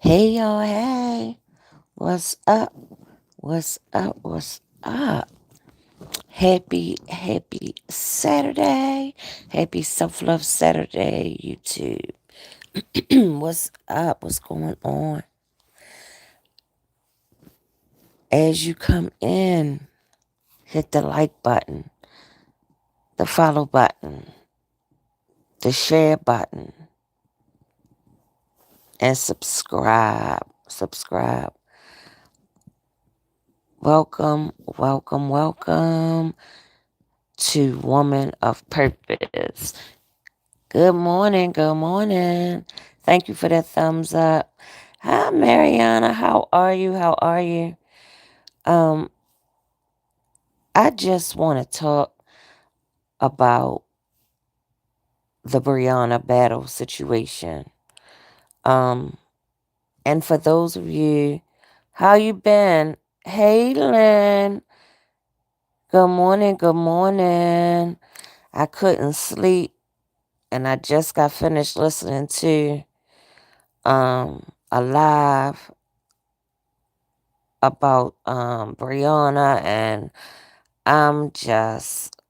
Hey y'all, hey. What's up? What's up? What's up? Happy Saturday. Happy Self Love Saturday, YouTube. What's up? What's going on? As you come in, hit the like button, the follow button, the share button, and subscribe. Subscribe. Welcome to Woman of Purpose. Good morning. Thank you for that thumbs up. Hi, Mariana. How are you? How are you? Um, I just want to talk about the Briana battle situation. Um, and for those of you, how you been? Hey, Lynn. Good morning. Good morning. I couldn't sleep, and I just got finished listening to a live about Brianna, and I'm just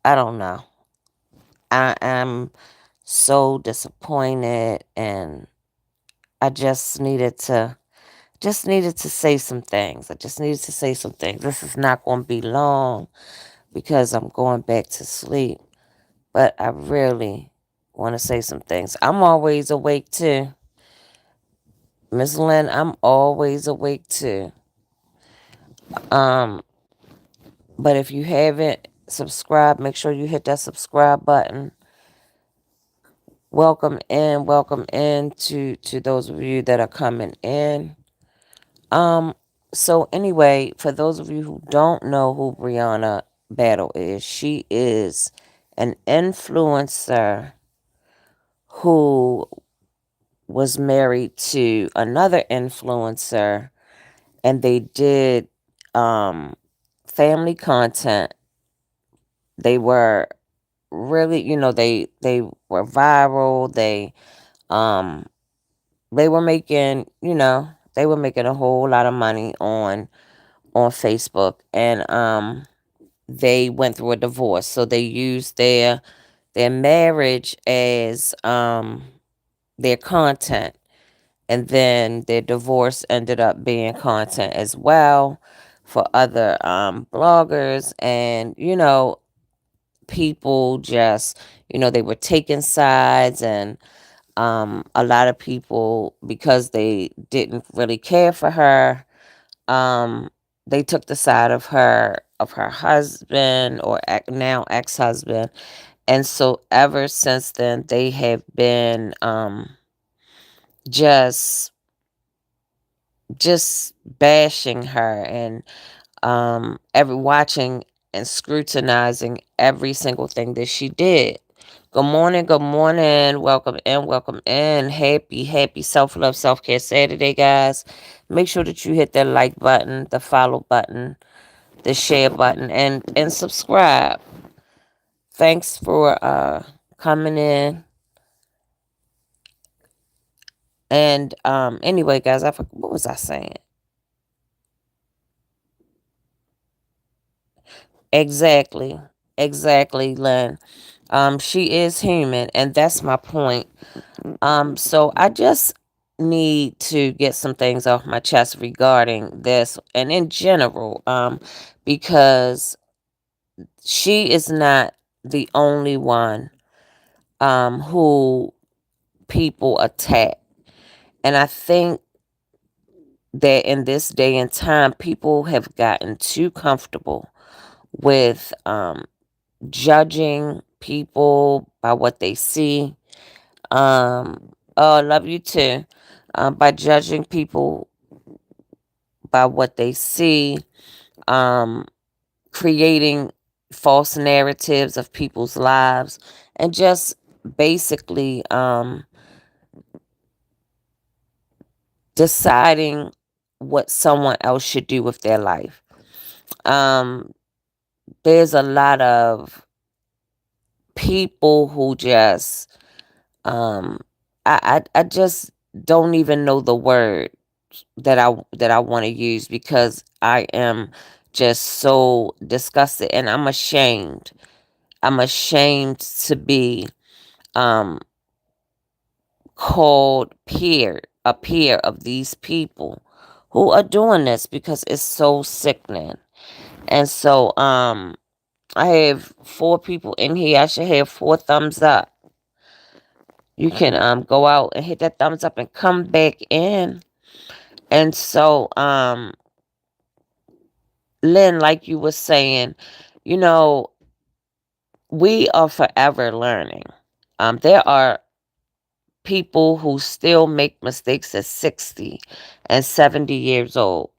I don't know. I am so disappointed, and I just needed to say some things. I just needed to say some things. This is not going to be long because I'm going back to sleep, but I really want to say some things. I'm always awake too. Miss Lynn, I'm always awake too. Um, but if you haven't subscribed, make sure you hit that subscribe button. Welcome in to those of you that are coming in. Um, so anyway, for those of you who don't know who Brianna Battle is, she is an influencer who was married to another influencer, and they did um family content. They were really, they were viral. Um they were making, they were making a whole lot of money on Facebook, and they went through a divorce. So they used their marriage as their content, and then their divorce ended up being content as well for other bloggers, and people just, they were taking sides, and a lot of people, because they didn't really care for her, um, they took the side of her husband, or now ex-husband. And so ever since then, they have been just just bashing her, and every watching and scrutinizing every single thing that she did. Good morning, good morning. Welcome in. Happy self-love, self-care Saturday, guys. Make sure that you hit that like button, the follow button, the share button, and subscribe. Thanks for coming in. And anyway, guys, what was I saying? Exactly. Exactly, Len. She is human, and that's my point. So I just need to get some things off my chest regarding this, and in general, because she is not the only one who people attack. And I think that in this day and time, people have gotten too comfortable with judging people by what they see. Oh, I love you too. By judging people by what they see, um, creating false narratives of people's lives, and just basically deciding what someone else should do with their life. Um, there's a lot of people who just, um, I just don't even know the word that I want to use, because I am just so disgusted, and I'm ashamed. I'm ashamed to be um called a peer of these people who are doing this, because it's so sickening. And so I have 4 people in here. I should have 4 thumbs up. You can go out and hit that thumbs up and come back in. And so Lynn, like you were saying, you know, we are forever learning. There are people who still make mistakes at 60 and 70 years old.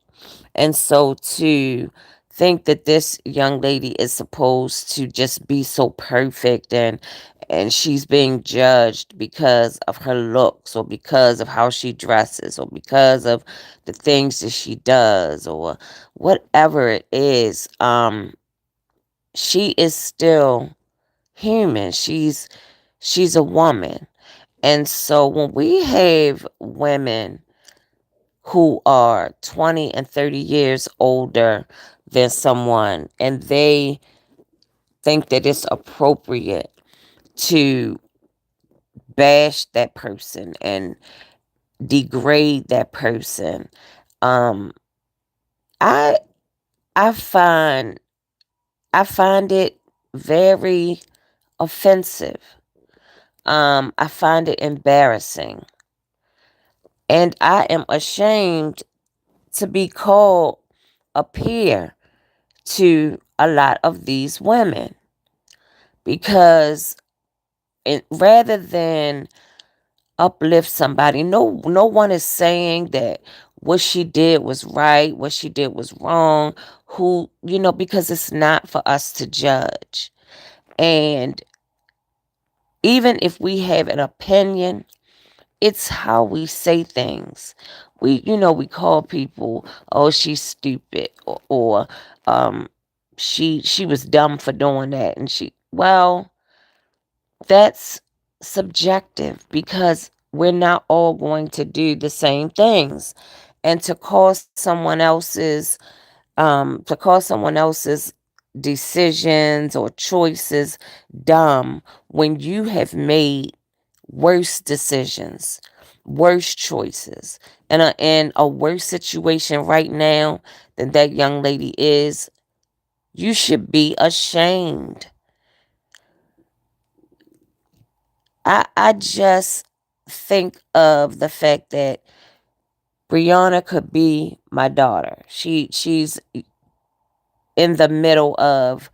And so to think that this young lady is supposed to just be so perfect, and she's being judged because of her looks, or because of how she dresses, or because of the things that she does, or whatever it is, she is still human. She's a woman. And so when we have women who are 20 and 30 years older than someone, and they think that it's appropriate to bash that person and degrade that person, um I I find I find it very offensive. I find it embarrassing, and I am ashamed to be called a peer to a lot of these women, because rather than uplift somebody, no one is saying that what she did was right, what she did was wrong, because it's not for us to judge. And even if we have an opinion, it's how we say things. We call people, oh, she's stupid, or um she was dumb for doing that, and well, that's subjective, because we're not all going to do the same things. And to call someone else's decisions or choices dumb, when you have made worse decisions, worse choices, and in a worse situation right now than that young lady is, you should be ashamed. I just think of the fact that Brianna could be my daughter. She's in the middle of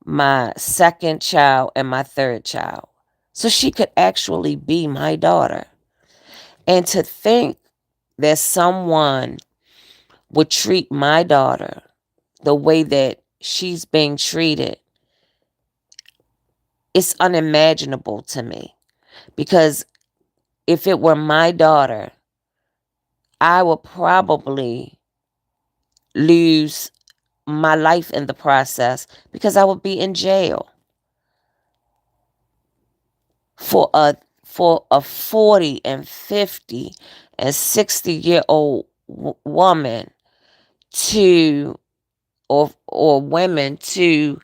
my second child and my third child. So she could actually be my daughter. And to think that someone would treat my daughter the way that she's being treated, it's unimaginable to me. Because if it were my daughter, I would probably lose my life in the process, because I would be in jail for a 40 and 50 and 60-year-old woman to or women to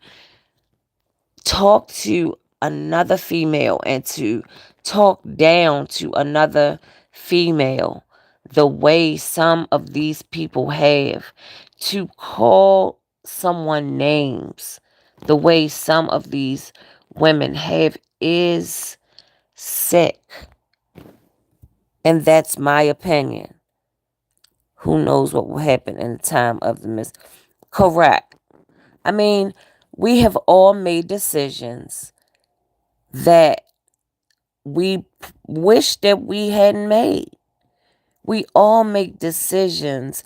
talk to another female, and to talk down to another female the way some of these people have, to call someone names the way some of these women have, is sick. And that's my opinion. Who knows what will happen in the time of the correct. I mean, we have all made decisions that we wish that we hadn't made. We all make decisions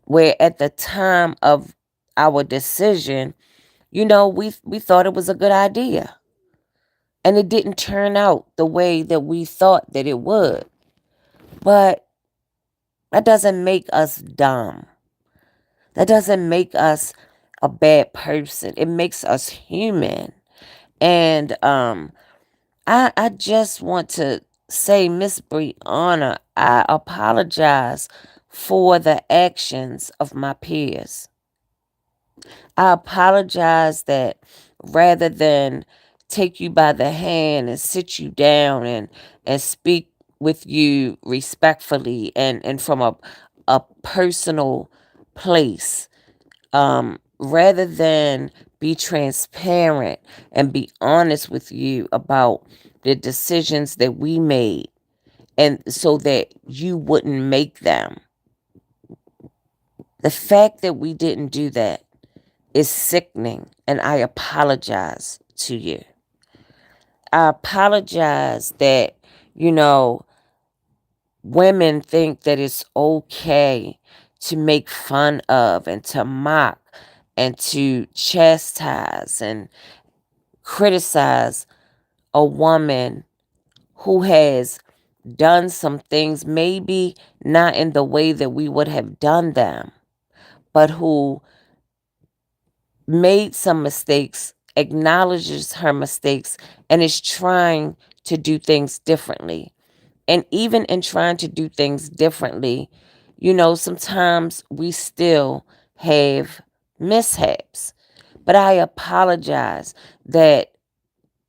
where at the time of our decision, we thought it was a good idea. And it didn't turn out the way that we thought that it would. But that doesn't make us dumb. That doesn't make us a bad person. It makes us human. And I just want to say, Miss Brianna, I apologize for the actions of my peers. I apologize that rather than take you by the hand and sit you down and speak with you respectfully and from a personal place, rather than be transparent and be honest with you about the decisions that we made and so that you wouldn't make them. The fact that we didn't do that is sickening, and I apologize to you. I apologize that, you know, women think that it's okay to make fun of and to mock and to chastise and criticize a woman who has done some things, maybe not in the way that we would have done them, but who made some mistakes, acknowledges her mistakes, and is trying to do things differently. And even in trying to do things differently, sometimes we still have mishaps. But I apologize that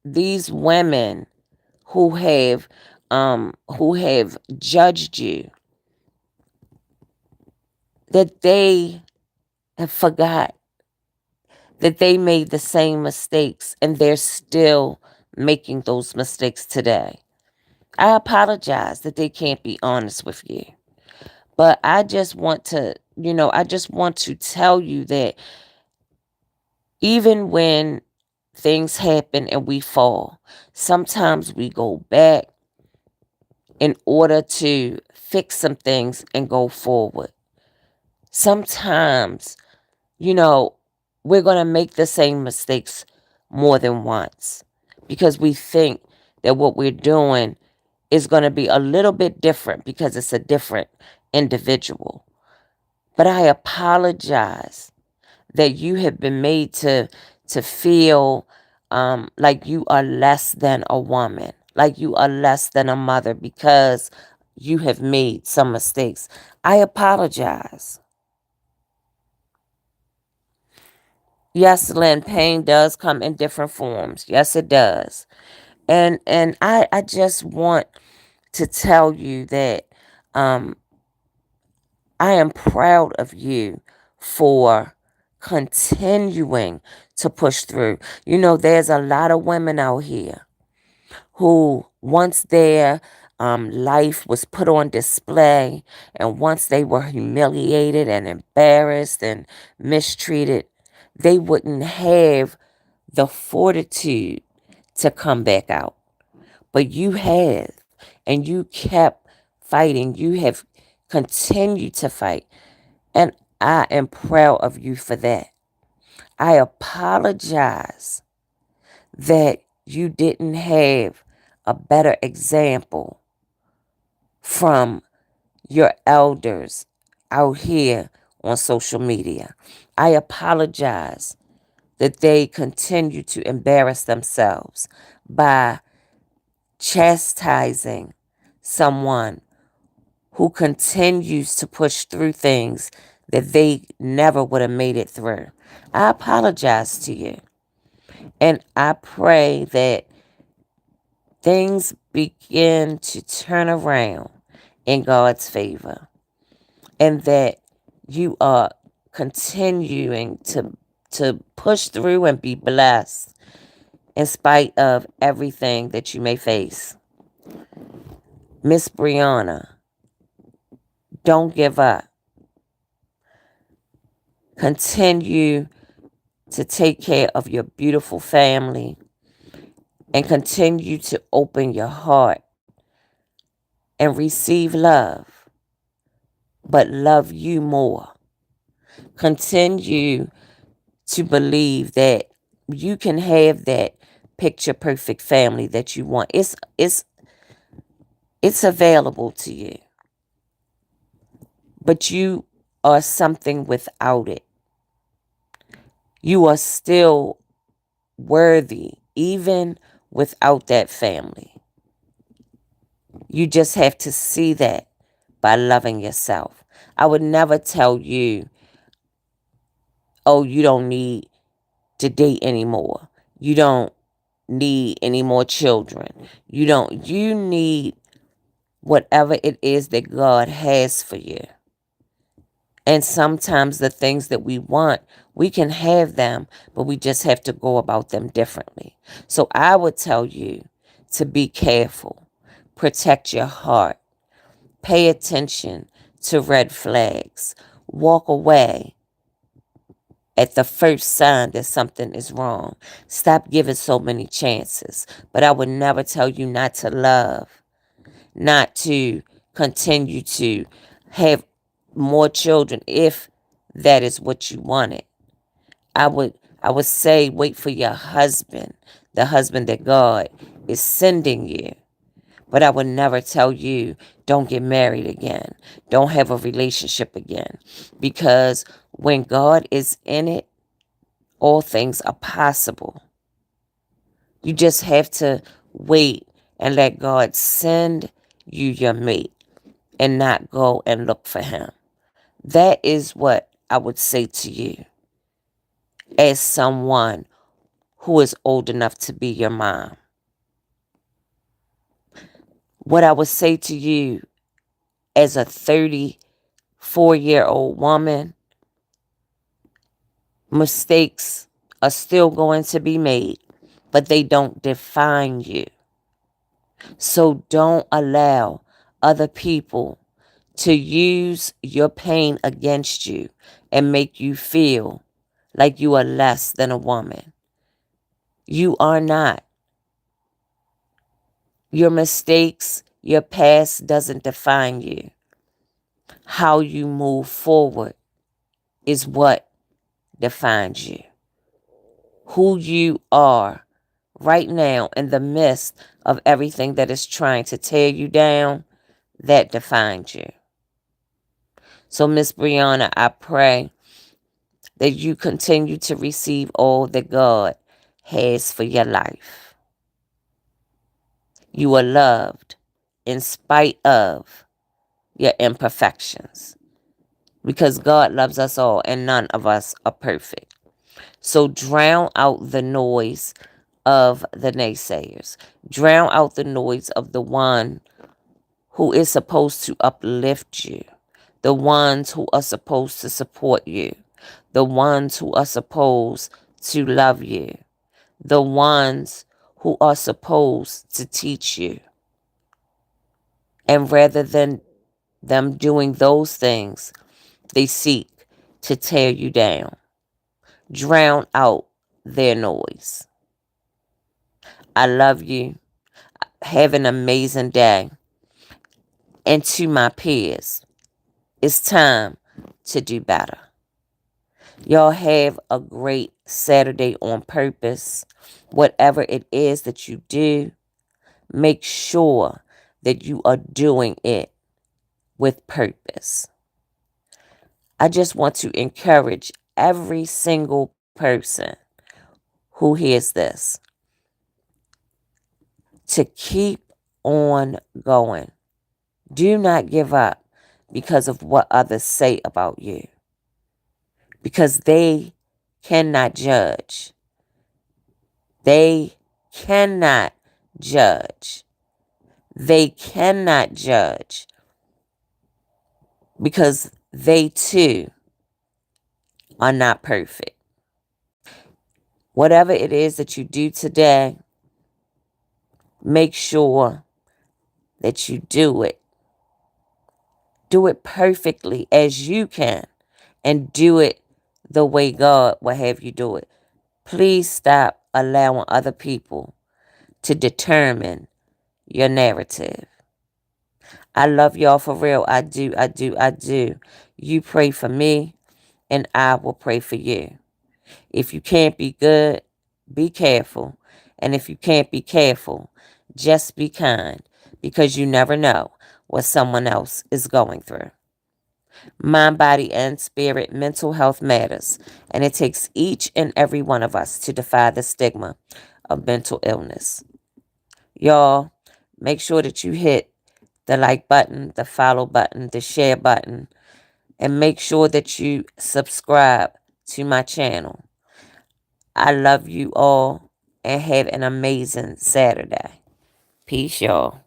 these women who have judged you, that they have forgot that they made the same mistakes and they're still making those mistakes today. I apologize that they can't be honest with you. But I just want to tell you that even when things happen and we fall, sometimes we go back in order to fix some things and go forward. Sometimes, you know, we're going to make the same mistakes more than once because we think that what we're doing is going to be a little bit different because it's a different individual. But I apologize that you have been made to feel like you are less than a woman, like you are less than a mother because you have made some mistakes. I apologize. Yes, Lynn, pain does come in different forms. Yes, it does. And I just want to tell you that um, I am proud of you for continuing to push through. There's a lot of women out here who, once their life was put on display and once they were humiliated and embarrassed and mistreated, they wouldn't have the fortitude to come back out. But you have, and you kept fighting. You have continued to fight. And I am proud of you for that. I apologize that you didn't have a better example from your elders out here on social media. I apologize that they continue to embarrass themselves by chastising someone who continues to push through things that they never would have made it through. I apologize to you. And I pray that things begin to turn around in God's favor and that you are continuing to push through and be blessed in spite of everything that you may face. Miss Brianna, don't give up. Continue to take care of your beautiful family and continue to open your heart and receive love, but love you more. Continue to believe that you can have that picture perfect family that you want. It's available to you, but you are something without it. You are still worthy even without that family. You just have to see that by loving yourself. I would never tell you, oh, you don't need to date anymore. You don't need any more children. You need whatever it is that God has for you. And sometimes the things that we want, we can have them, but we just have to go about them differently. So I would tell you to be careful, protect your heart, pay attention to red flags, walk away at the first sign that something is wrong. Stop giving so many chances. But I would never tell you not to love, not to continue to have more children if that is what you wanted. I would say wait for your husband, the husband that God is sending you. But I would never tell you don't get married again. Don't have a relationship again. Because when God is in it, all things are possible. You just have to wait and let God send you your mate and not go and look for him. That is what I would say to you as someone who is old enough to be your mom. What I would say to you as a 34-year-old woman, mistakes are still going to be made, but they don't define you. So don't allow other people to use your pain against you and make you feel like you are less than a woman. You are not. Your mistakes, your past doesn't define you. How you move forward is what defines you. Who you are right now in the midst of everything that is trying to tear you down, that defines you. So, Miss Briana, I pray that you continue to receive all that God has for your life. You are loved in spite of your imperfections because God loves us all and none of us are perfect. So drown out the noise of the naysayers. Drown out the noise of the one who is supposed to uplift you, the ones who are supposed to support you, the ones who are supposed to love you, the ones who are supposed to teach you. And rather than them doing those things, they seek to tear you down. Drown out their noise. I love you. Have an amazing day. And to my peers, it's time to do better. Y'all have a great Saturday on purpose. Whatever it is that you do, make sure that you are doing it with purpose. I just want to encourage every single person who hears this to keep on going. Do not give up because of what others say about you, because they cannot judge. They cannot judge. They cannot judge because they too are not perfect. Whatever it is that you do today, make sure that you do it. Do it perfectly as you can and do it the way God will have you do it. Please stop allowing other people to determine your narrative. I love y'all for real. I do, I do, I do. You pray for me and I will pray for you. If you can't be good, be careful. And if you can't be careful, just be kind because you never know what someone else is going through. Mind, body, and spirit, mental health matters. And it takes each and every one of us to defy the stigma of mental illness. Y'all, make sure that you hit the like button, the follow button, the share button, and make sure that you subscribe to my channel. I love you all and have an amazing Saturday. Peace, y'all.